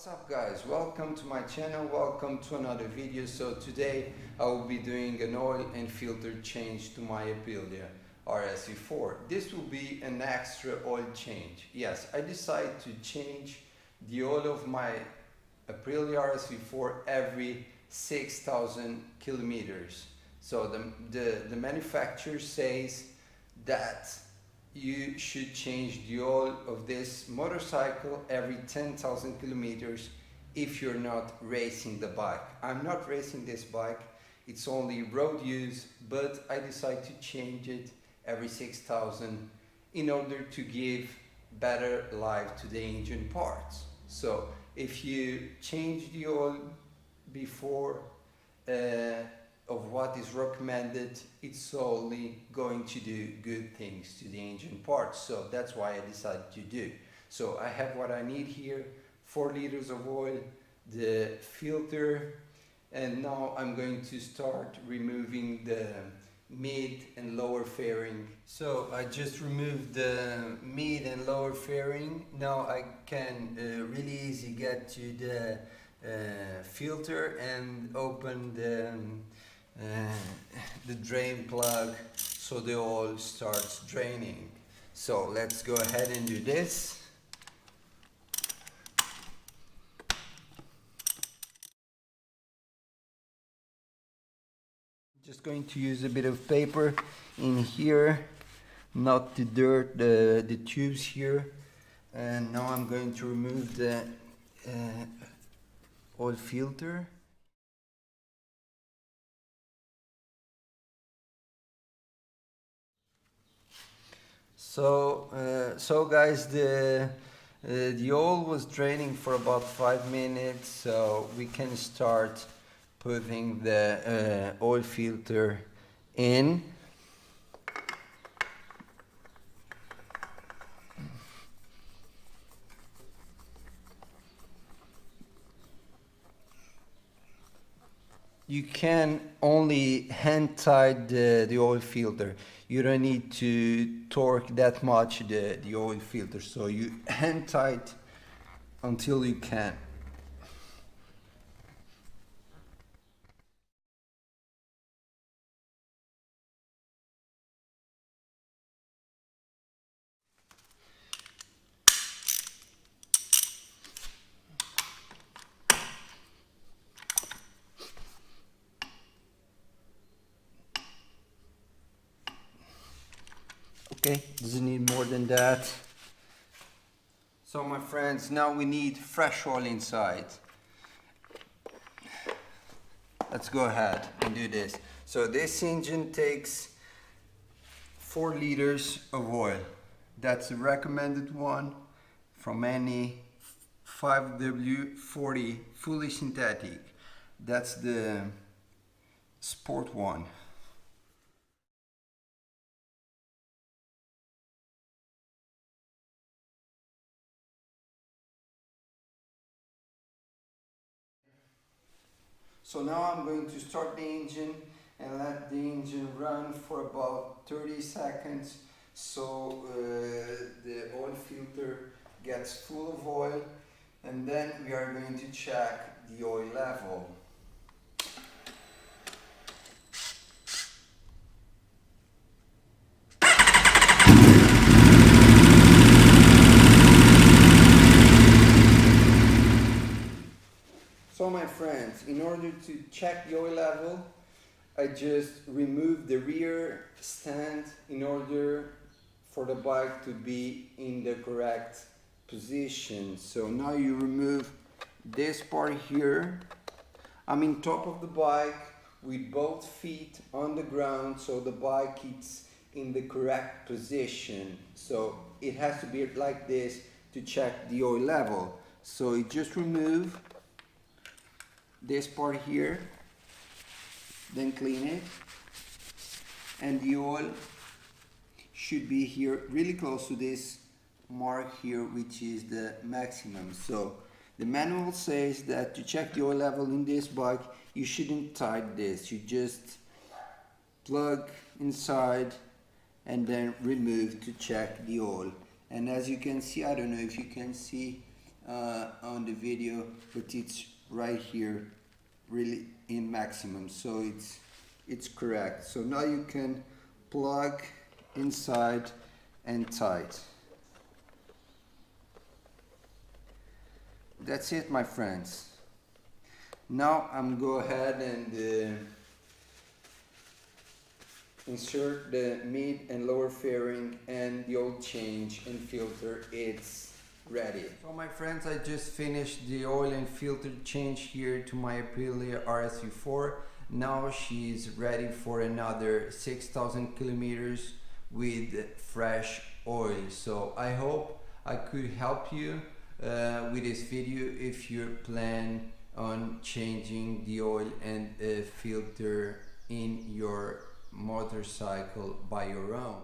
What's up guys, welcome to my channel, welcome to another video. So today I will be doing an oil and filter change to my Aprilia rsv4. This will be an extra oil change. Yes, I decided to change the oil of my Aprilia rsv4 every 6,000 kilometers. So the manufacturer says that you should change the oil of this motorcycle every 10,000 kilometers if you're not racing the bike. I'm not racing this bike, it's only road use, but I decided to change it every 6,000 in order to give better life to the engine parts. So if you change the oil before of what is recommended, it's only going to do good things to the engine parts. So that's why I decided to do. So I have what I need here: 4 liters of oil, the filter, and now I'm going to start removing the mid and lower fairing. So I just removed the mid and lower fairing. Now I can really easy get to the filter and open the drain plug so the oil starts draining. So let's go ahead and do this. Just going to use a bit of paper in here, not to dirt the tubes here. And now I'm going to remove the oil filter. So guys, the oil was draining for about 5 minutes, so we can start putting the oil filter in. You can only hand tight the oil filter. You don't need to torque that much the oil filter, so you hand tight until you can. Okay, doesn't need more than that. So my friends, now we need fresh oil inside. Let's go ahead and do this. So this engine takes 4 liters of oil. That's the recommended one from any 5W40 fully synthetic. That's the sport one. So now I'm going to start the engine and let the engine run for about 30 seconds so the oil filter gets full of oil, and then we are going to check the oil level. So my friends, in order to check the oil level, I just removed the rear stand in order for the bike to be in the correct position. So now you remove this part here. I'm in top of the bike with both feet on the ground, so the bike is in the correct position. So it has to be like this to check the oil level. So you just remove this part here, then clean it, and the oil should be here really close to this mark here, which is the maximum. So the manual says that to check the oil level in this bike, you shouldn't tighten this, you just plug inside and then remove to check the oil. And as you can see, I don't know if you can see, on the video, but it's right here, really in maximum, so it's correct. So now you can plug inside and tight. That's it, my friends. Now I'm go ahead and insert the mid and lower fairing and the oil change and filter. It's ready. So my friends, I just finished the oil and filter change here to my Aprilia rsv4. Now she's ready for another 6,000 kilometers with fresh oil. So I hope I could help you with this video if you plan on changing the oil and filter in your motorcycle by your own.